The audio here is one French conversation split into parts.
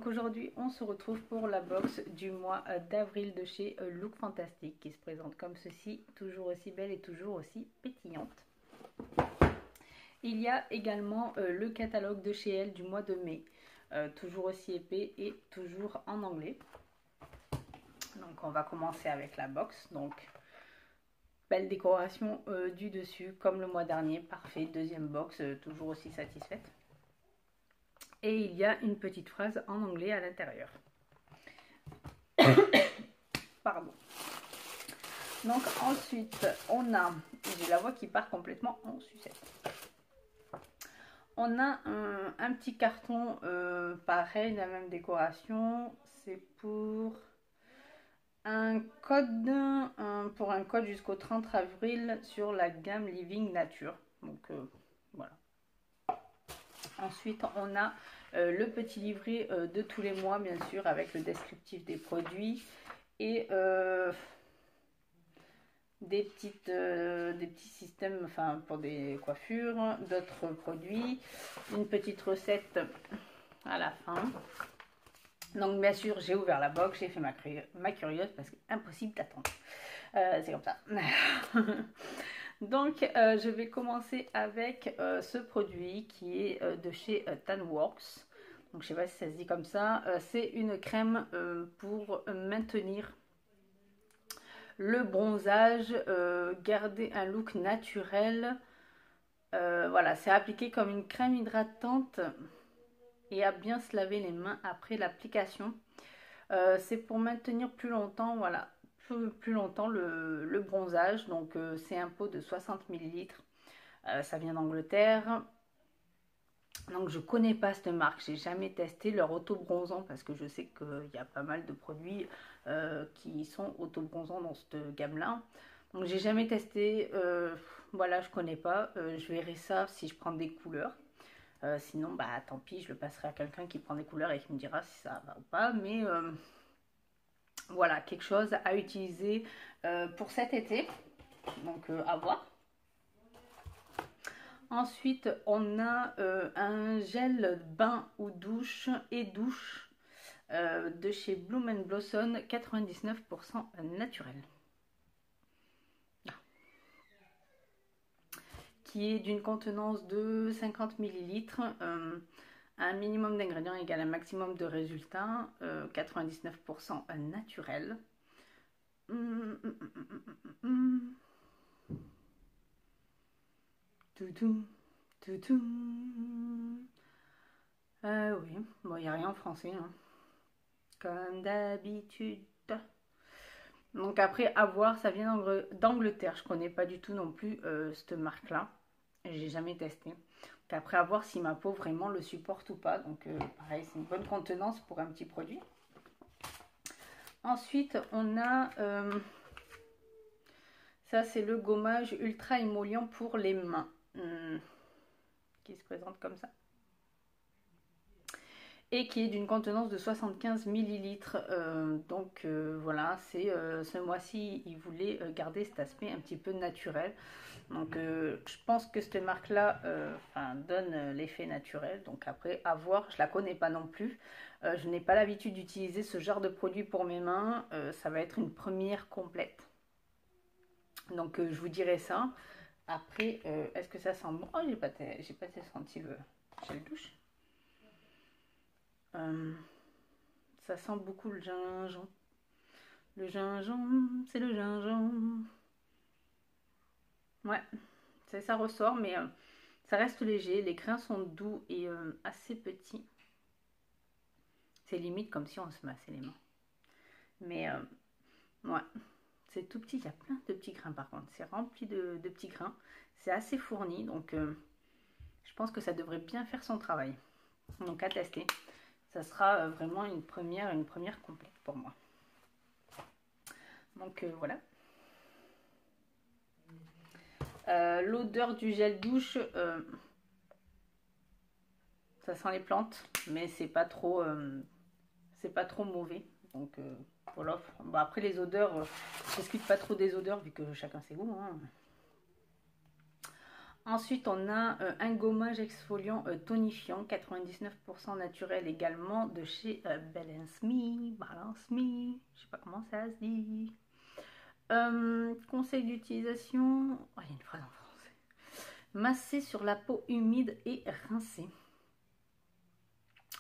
Donc aujourd'hui on se retrouve pour la box du mois d'avril de chez Look Fantastic qui se présente comme ceci, toujours aussi belle et toujours aussi pétillante. Il y a également le catalogue de chez elle du mois de mai, toujours aussi épais et toujours en anglais. Donc on va commencer avec la box. Donc belle décoration du dessus comme le mois dernier, parfait. Deuxième box, toujours aussi satisfaite. Et il y a une petite phrase en anglais à l'intérieur. Pardon. Donc ensuite, on a, j'ai la voix qui part complètement en sucette. On a un petit carton, pareil, la même décoration. C'est pour un code jusqu'au 30 avril sur la gamme Living Nature. Donc voilà. Ensuite, on a le petit livret de tous les mois, bien sûr, avec le descriptif des produits et des petits systèmes, enfin pour des coiffures, d'autres produits, une petite recette à la fin. Donc bien sûr, j'ai ouvert la box, j'ai fait ma curieuse parce que impossible d'attendre. C'est comme ça. Donc je vais commencer avec ce produit qui est de chez Tanworks. Donc je sais pas si ça se dit comme ça. C'est une crème pour maintenir le bronzage, garder un look naturel. Voilà, c'est appliqué comme une crème hydratante et à bien se laver les mains après l'application. C'est pour maintenir plus longtemps, voilà, plus longtemps le bronzage. Donc c'est un pot de 60 ml. Ça vient d'Angleterre. Donc je connais pas cette marque, j'ai jamais testé leur auto-bronzant parce que je sais qu'il y a pas mal de produits qui sont auto-bronzants dans cette gamme-là. Donc j'ai jamais testé, voilà, je connais pas. Je verrai ça si je prends des couleurs. Sinon, bah tant pis, je le passerai à quelqu'un qui prend des couleurs et qui me dira si ça va ou pas. Mais voilà, quelque chose à utiliser pour cet été. Donc à voir. Ensuite, on a un gel bain ou douche et douche de chez Bloom & Blossom, 99% naturel. Qui est d'une contenance de 50 ml. Un minimum d'ingrédients égale un maximum de résultats. 99% naturel. Toutou, toutou. Oui, bon, il n'y a rien en français, hein. Comme d'habitude. Donc après, à voir, ça vient d'Angleterre. Je connais pas du tout non plus cette marque-là. J'ai jamais testé. Donc après, à voir si ma peau vraiment le supporte ou pas. Donc pareil, c'est une bonne contenance pour un petit produit. Ensuite, on a... ça, c'est le gommage ultra émollient pour les mains. Qui se présente comme ça. Et qui est d'une contenance de 75 ml. Donc voilà, c'est ce mois-ci, ils voulaient garder cet aspect un petit peu naturel. Donc je pense que cette marque-là donne l'effet naturel. Donc après, à voir, je la connais pas non plus. Je n'ai pas l'habitude d'utiliser ce genre de produit pour mes mains. Ça va être une première complète. Donc je vous dirai ça. Après, est-ce que ça sent bon? Oh, j'ai pas senti le gel douche. Ça sent beaucoup le gingembre. Le gingembre, c'est le gingembre. Ouais, ça ressort, mais ça reste léger. Les grains sont doux et assez petits. C'est limite comme si on se massait les mains. Mais ouais, c'est tout petit. Il y a plein de petits grains par contre. C'est rempli de petits grains. C'est assez fourni, donc je pense que ça devrait bien faire son travail. Donc à tester. Ça sera vraiment une première complète pour moi. Donc voilà. L'odeur du gel douche, ça sent les plantes, mais c'est pas trop mauvais. Donc pour l'offre. Bon, après les odeurs, je discute pas trop des odeurs vu que chacun ses goûts. Hein. Ensuite, on a un gommage exfoliant tonifiant, 99% naturel également, de chez Balance Me, je sais pas comment ça se dit. Conseil d'utilisation, oh, il y a une phrase en français. Masser sur la peau humide et rincer.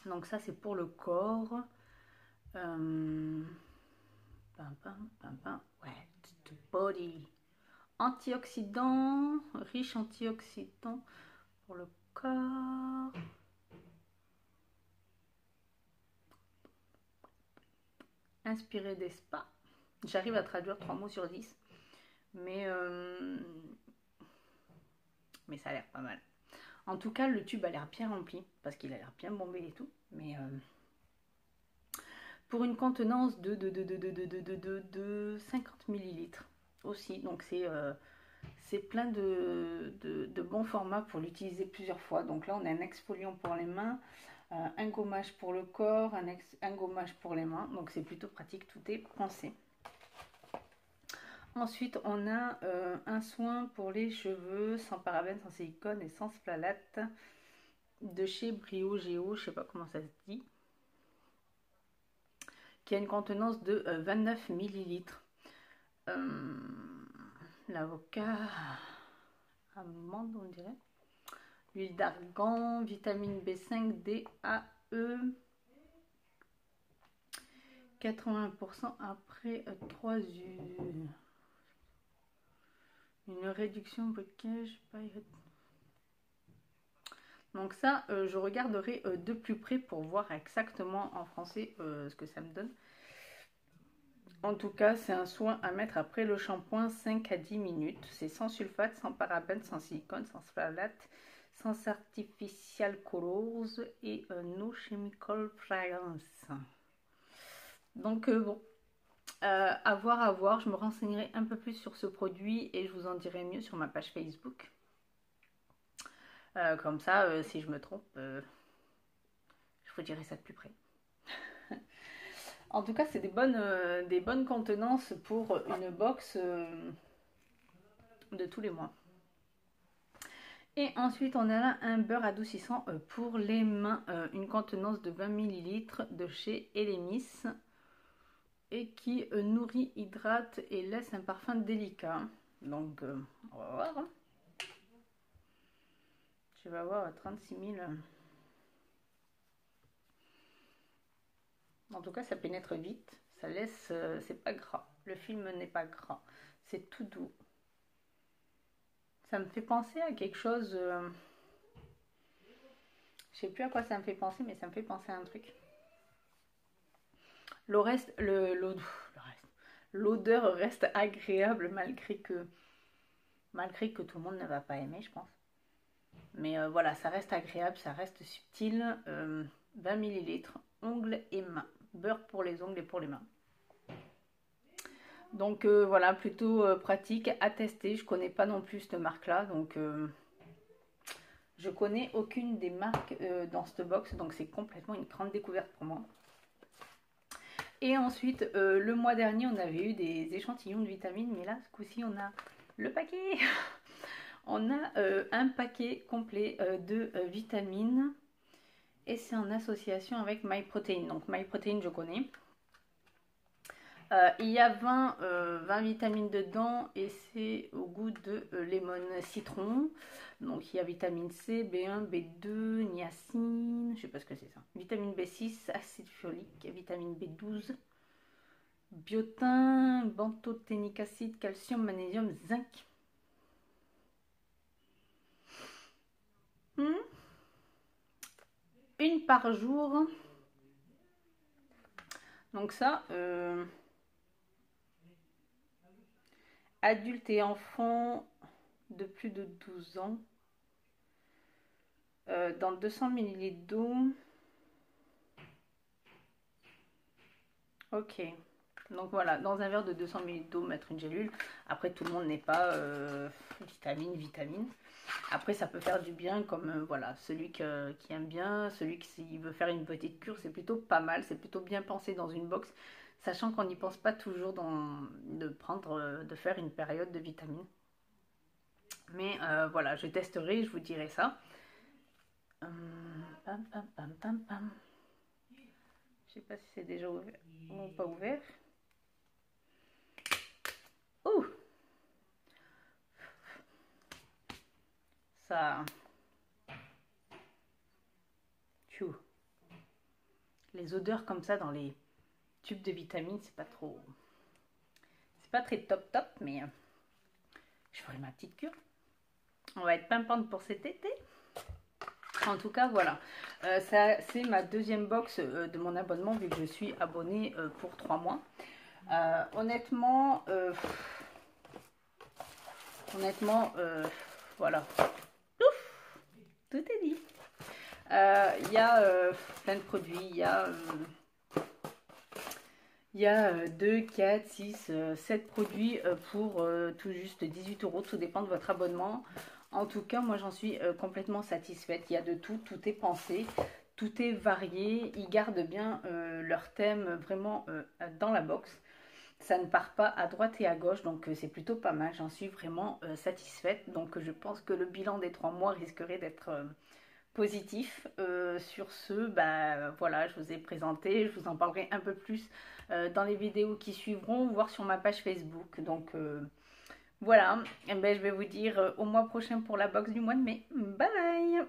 Donc ça, c'est pour le corps. Ouais, the body. Antioxydant, riche antioxydant pour le corps. Inspiré des spas. J'arrive à traduire 3 mots sur 10. Mais ça a l'air pas mal. En tout cas, le tube a l'air bien rempli. Parce qu'il a l'air bien bombé et tout. Mais pour une contenance de 50 millilitres aussi. Donc c'est plein de bons formats pour l'utiliser plusieurs fois. Donc là, on a un exfoliant pour les mains, un gommage pour le corps, un gommage pour les mains. Donc c'est plutôt pratique, tout est pensé. Ensuite, on a un soin pour les cheveux sans parabènes, sans silicone et sans phthalate de chez Brio Géo, je sais pas comment ça se dit, qui a une contenance de 29 millilitres. L'avocat, amande on dirait, l'huile d'argan, vitamine B5, D, A, E, 80% après 3 heures. Une réduction bocage. Donc ça, je regarderai de plus près pour voir exactement en français ce que ça me donne. En tout cas, c'est un soin à mettre après le shampoing 5 à 10 minutes. C'est sans sulfate, sans parabènes, sans silicone, sans phthalate, sans artificial colors et no chemical fragrance. Donc bon, à voir. Je me renseignerai un peu plus sur ce produit et je vous en dirai mieux sur ma page Facebook. Comme ça, si je me trompe, je vous dirai ça de plus près. En tout cas, c'est des bonnes contenances pour une box de tous les mois. Et ensuite, on a là un beurre adoucissant pour les mains, une contenance de 20 ml de chez Elemis et qui nourrit, hydrate et laisse un parfum délicat. Donc, on va voir. Hein. Je vais avoir 36 000. En tout cas, ça pénètre vite. Ça laisse, c'est pas gras. Le film n'est pas gras. C'est tout doux. Ça me fait penser à quelque chose. Je sais plus à quoi ça me fait penser, mais ça me fait penser à un truc. L'odeur reste agréable malgré que tout le monde ne va pas aimer, je pense. Mais voilà, ça reste agréable, ça reste subtil. 20 ml, ongles et mains. Beurre pour les ongles et pour les mains. Donc voilà, plutôt pratique à tester. Je connais pas non plus cette marque-là, donc je connais aucune des marques dans cette box, donc c'est complètement une grande découverte pour moi. Et ensuite, le mois dernier, on avait eu des échantillons de vitamines, mais là, ce coup-ci, on a le paquet. On a un paquet complet de vitamines et c'est en association avec MyProtein. Donc MyProtein, je connais. Il y a 20 vitamines dedans et c'est au goût de lemon citron. Donc il y a vitamine C, B1, B2, niacine, je sais pas ce que c'est ça. Vitamine B6, acide folique, vitamine B12, biotin, bentothénique acide, calcium, magnésium, zinc. Une par jour. Donc ça, adultes et enfants de plus de 12 ans, dans 200 ml d'eau. Ok. Donc voilà, dans un verre de 200 ml d'eau, mettre une gélule. Après, tout le monde n'est pas vitamine. Après, ça peut faire du bien, comme voilà, celui qui aime bien, celui qui veut faire une petite cure, c'est plutôt pas mal, c'est plutôt bien pensé dans une box, sachant qu'on n'y pense pas toujours de faire une période de vitamines. Mais voilà, je testerai, je vous dirai ça. Pam, pam, pam, pam, pam. Je sais pas si c'est déjà ouvert ou pas ouvert. Ouh, ça... Tchou. Les odeurs comme ça dans les tubes de vitamines, c'est pas trop... C'est pas très top top, mais je ferai ma petite cure. On va être pimpante pour cet été. En tout cas, voilà. Ça, c'est ma deuxième box de mon abonnement, vu que je suis abonnée pour 3 mois. Honnêtement, voilà. Ouf, tout est dit. Il y a plein de produits. Il y a 2, 4, 6, 7 produits pour tout juste 18 €. Tout dépend de votre abonnement. En tout cas, moi, j'en suis complètement satisfaite. Il y a de tout, tout est pensé, tout est varié. Ils gardent bien leur thème vraiment dans la box. Ça ne part pas à droite et à gauche, donc c'est plutôt pas mal. J'en suis vraiment satisfaite. Donc, je pense que le bilan des 3 mois risquerait d'être positif. Sur ce, bah, voilà, je vous ai présenté. Je vous en parlerai un peu plus dans les vidéos qui suivront, voire sur ma page Facebook. Donc, voilà, et ben, je vais vous dire au mois prochain pour la box du mois de mai. Bye bye!